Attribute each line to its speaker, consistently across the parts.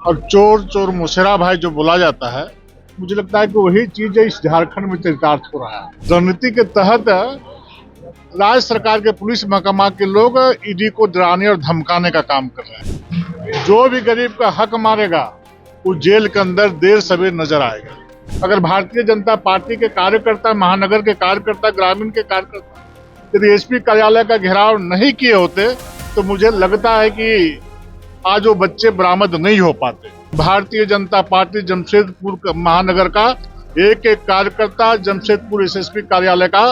Speaker 1: और चोर चोर मुसेरा भाई जो बोला जाता है, मुझे लगता है कि वही चीज इस झारखंड में चरितार्थ हो रहा है। रणनीति के तहत राज्य सरकार के पुलिस महकमा के लोग ईडी को डराने और धमकाने का काम कर रहे हैं। जो भी गरीब का हक मारेगा वो जेल के अंदर देर सवेर नजर आएगा। अगर भारतीय जनता पार्टी के कार्यकर्ता, महानगर के कार्यकर्ता, ग्रामीण के कार्यकर्ता यदि एसपी कार्यालय का घेराव नहीं किए होते तो मुझे लगता है कि आज वो बच्चे बरामद नहीं हो पाते। भारतीय जनता पार्टी जमशेदपुर महानगर का एक एक कार्यकर्ता जमशेदपुर एसएसपी कार्यालय का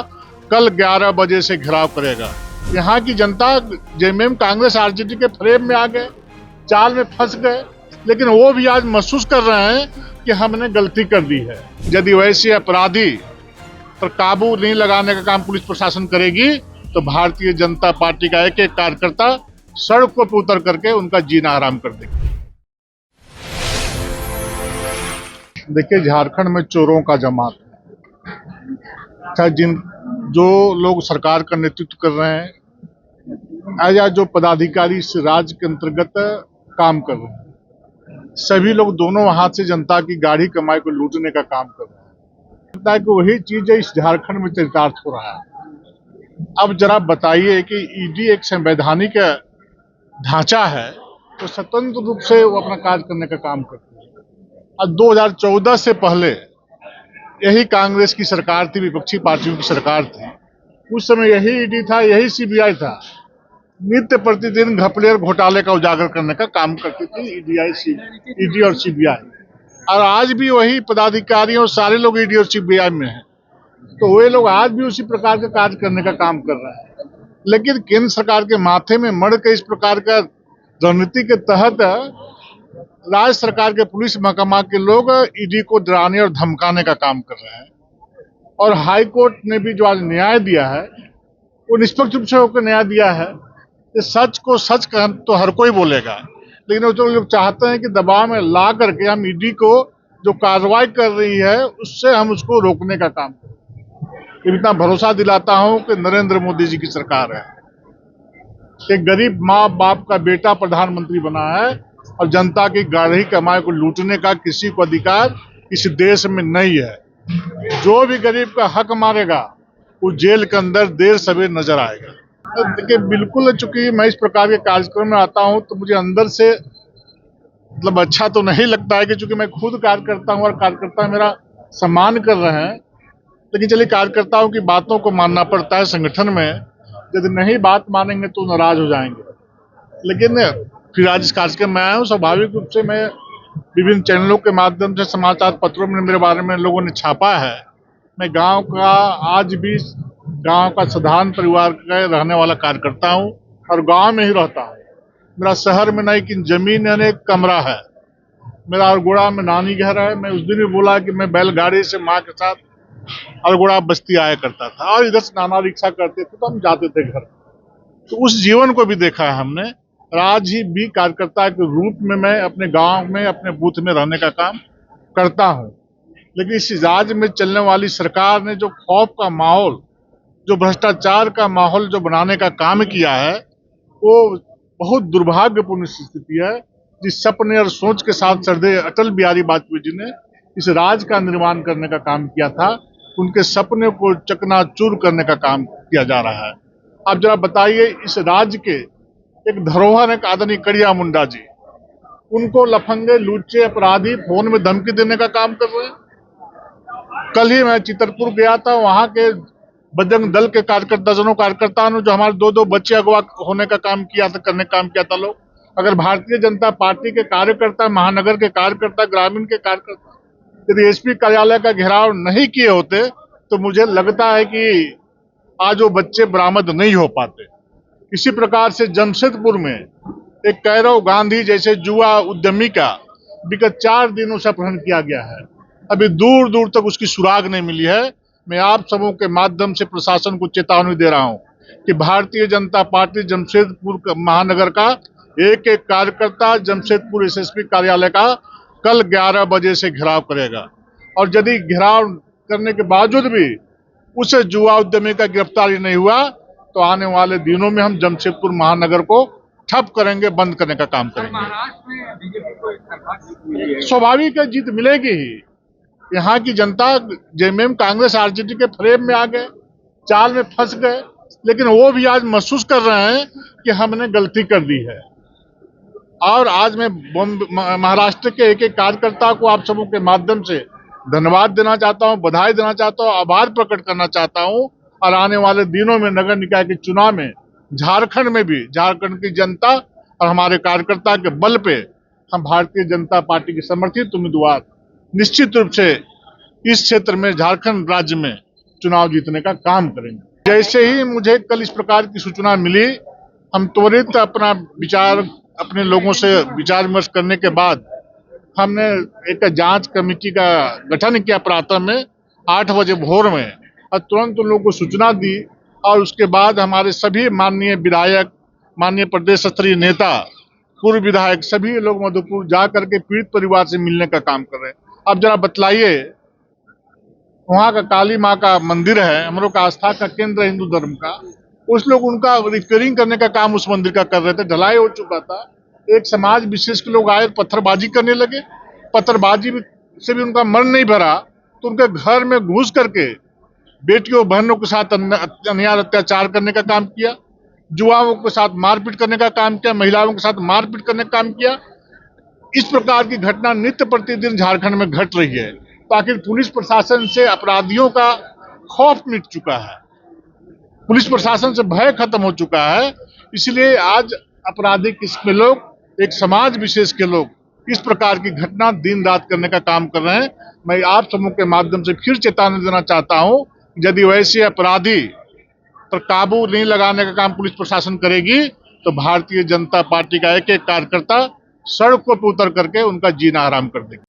Speaker 1: कल 11 बजे से घेराव करेगा। यहाँ की जनता जेएमएम कांग्रेस आरजेडी के फ्रेम में आ गए, जाल में फंस गए, लेकिन वो भी आज महसूस कर रहे हैं कि हमने गलती कर दी है। यदि वैसे अपराधी पर काबू नहीं लगाने का काम पुलिस प्रशासन करेगी तो भारतीय जनता पार्टी का एक एक कार्यकर्ता सड़कों पर उतर करके उनका जीना आराम कर देगा। देखिए, झारखंड में चोरों का जमात है। जो लोग सरकार का नेतृत्व कर रहे हैं या जो पदाधिकारी इस राज्य के अंतर्गत काम कर रहे हैं, सभी लोग दोनों हाथ से जनता की गाढ़ी कमाई को लूटने का काम कर रहे हैं। लगता है कि वही चीज इस झारखंड में चरितार्थ हो रहा है। अब जरा बताइए कि ईडी एक संवैधानिक ढांचा है तो स्वतंत्र रूप से वो अपना कार्य करने का काम करती है। अब 2014 से पहले यही कांग्रेस की सरकार थी, विपक्षी पार्टियों की सरकार थी, उस समय यही ईडी था, यही सीबीआई था। नित्य प्रतिदिन घपले और घोटाले का उजागर करने का काम करती थी ईडी और सीबीआई। और आज भी वही पदाधिकारी और सारे लोग ईडी और सीबीआई में हैं, तो वे लोग आज भी उसी प्रकार का कार्य करने का काम कर रहे हैं। लेकिन केंद्र सरकार के माथे में मढ़ के इस प्रकार का रणनीति के तहत राज्य सरकार के पुलिस महकमा के लोग ईडी को डराने और धमकाने का काम कर रहे हैं। और हाई कोर्ट ने भी जो आज न्याय दिया है वो निष्पक्ष रूप से होकर न्याय दिया है। कि सच को सच का तो हर कोई बोलेगा, लेकिन वो लोग चाहते हैं कि दबाव में ला करके हम ईडी को जो कार्रवाई कर रही है उससे हम उसको रोकने का काम करें। इतना भरोसा दिलाता हूं कि नरेंद्र मोदी जी की सरकार है। एक गरीब माँ बाप का बेटा प्रधानमंत्री बना है और जनता की गाढ़ी कमाई को लूटने का किसी को अधिकार इस देश में नहीं है। जो भी गरीब का हक मारेगा वो जेल के अंदर देर सवेर नजर आएगा। देखिए, बिल्कुल, चूंकि मैं इस प्रकार के कार्यक्रम में आता हूं तो मुझे अंदर से मतलब अच्छा तो नहीं लगता है कि चूंकि मैं खुद कार्य करता हूं और कार्यकर्ता मेरा सम्मान कर रहे हैं, लेकिन चलिए कार्यकर्ताओं की बातों को मानना पड़ता है। संगठन में यदि नहीं बात मानेंगे तो नाराज हो जाएंगे। लेकिन फिर आज इस कार्यक्रम में आया हूँ, स्वाभाविक रूप से मैं विभिन्न चैनलों के माध्यम से, समाचार पत्रों में मेरे बारे में लोगों ने छापा है। मैं गांव का, आज भी गांव का साधारण परिवार का रहने वाला कार्यकर्ता हूं और गांव में ही रहता हूं। मेरा शहर में नहीं कि जमीन यानी एक कमरा है। मेरा अरगोड़ा में नानी घर है। मैं उस दिन भी बोला कि मैं बैलगाड़ी से माँ के साथ अरगोड़ा बस्ती आया करता था और इधर से नाना रिक्शा करते थे तो हम जाते थे घर। तो उस जीवन को भी देखा है हमने। आज ही भी कार्यकर्ता के रूप में मैं अपने गांव में, अपने बूथ में रहने का काम करता हूं। लेकिन इस राज्य में चलने वाली सरकार ने जो खौफ का माहौल, जो भ्रष्टाचार का माहौल जो बनाने का काम किया है, वो बहुत दुर्भाग्यपूर्ण स्थिति है। जिस सपने और सोच के साथ श्रद्धेय अटल बिहारी वाजपेयी जी ने इस राज्य का निर्माण करने का काम किया था, उनके सपने को चकनाचूर करने का काम किया जा रहा है। आप जरा बताइए, इस राज्य के एक धरोहर है आदरणीय कड़िया मुंडा जी, उनको लफंगे, लुच्चे, अपराधी फोन में धमकी देने का काम कर रहे हैं। कल ही मैं चितरपुर गया था, वहां के बजरंग दल के कार्यकर्ता, दर्जनों कार्यकर्ताओं ने जो हमारे 2-2 बच्चे अगवा होने का काम किया था, करने का काम किया था लोग। अगर भारतीय जनता पार्टी के कार्यकर्ता, महानगर के कार्यकर्ता, ग्रामीण के कार्यकर्ता यदि एसपी कार्यालय का घेराव नहीं किए होते तो मुझे लगता है कि आज वो बच्चे बरामद नहीं हो पाते। इसी प्रकार से जमशेदपुर में एक कैरव गांधी जैसे युवा उद्यमी का विगत 4 दिनों से अपहरण किया गया है। अभी दूर दूर तक उसकी सुराग नहीं मिली है। मैं आप सबों के माध्यम से प्रशासन को चेतावनी दे रहा हूं कि भारतीय जनता पार्टी जमशेदपुर महानगर का एक एक कार्यकर्ता जमशेदपुर एसएसपी कार्यालय का कल 11 बजे से घेराव करेगा। और यदि घेराव करने के बावजूद भी उस युवा उद्यमी का गिरफ्तारी नहीं हुआ तो आने वाले दिनों में हम जमशेदपुर महानगर को ठप करेंगे, बंद करने का काम करेंगे।
Speaker 2: महाराष्ट्र में बीजेपी को एक तरफा जीत मिली है।
Speaker 1: स्वाभाविक है, जीत मिलेगी ही। यहाँ की जनता जेएमएम कांग्रेस आरजेडी के फ्रेम में आ गए, चाल में फंस गए, लेकिन वो भी आज महसूस कर रहे हैं कि हमने गलती कर दी है। और आज मैं महाराष्ट्र के एक एक कार्यकर्ता को आप सबों के माध्यम से धन्यवाद देना चाहता हूं, बधाई देना चाहता हूं, आभार प्रकट करना चाहता हूं। और आने वाले दिनों में नगर निकाय के चुनाव में झारखंड में भी झारखंड की जनता और हमारे कार्यकर्ता के बल पे हम भारतीय जनता पार्टी के समर्थित उम्मीदवार निश्चित रूप से इस क्षेत्र में झारखंड राज्य में चुनाव जीतने का काम करेंगे। जैसे ही मुझे कल इस प्रकार की सूचना मिली, हम त्वरित अपना विचार अपने लोगों से विचार विमर्श करने के बाद हमने एक जांच कमेटी का गठन किया प्रातः में 8 बजे भोर में, और तुरंत उन लोगों को सूचना दी। और उसके बाद हमारे सभी माननीय विधायक, माननीय प्रदेश स्तरीय नेता, पूर्व विधायक सभी लोग मधुपुर जा करके पीड़ित परिवार से मिलने का काम कर रहे हैं। अब जरा बतलाइए, वहाँ का काली माँ का मंदिर है, हम लोग का आस्था का केंद्र हिंदू धर्म का, उस लोग उनका रिपेयरिंग करने का काम उस मंदिर का कर रहे थे, ढलाई हो चुका था। एक समाज विशेष के लोग आए, पत्थरबाजी करने लगे। पत्थरबाजी से भी उनका मन नहीं भरा तो उनके घर में घुस करके बेटियों बहनों के साथ अन्याय अत्याचार करने का काम किया, युवाओं के साथ मारपीट करने का काम किया, महिलाओं के साथ मारपीट करने का काम किया। इस प्रकार की घटना नित्य प्रतिदिन झारखंड में घट रही है। तो आखिर पुलिस प्रशासन से अपराधियों का खौफ मिट चुका है, पुलिस प्रशासन से भय खत्म हो चुका है। इसलिए आज आपराधिक किस्म के लोग, एक समाज विशेष के लोग इस प्रकार की घटना दिन रात करने का काम कर रहे हैं। मैं आप समूह के माध्यम से फिर चेतावनी देना चाहता हूं, यदि वैसे अपराधी पर काबू नहीं लगाने का काम पुलिस प्रशासन करेगी तो भारतीय जनता पार्टी का एक एक कार्यकर्ता सड़कों पर उतर करके उनका जीना हराम कर देगा।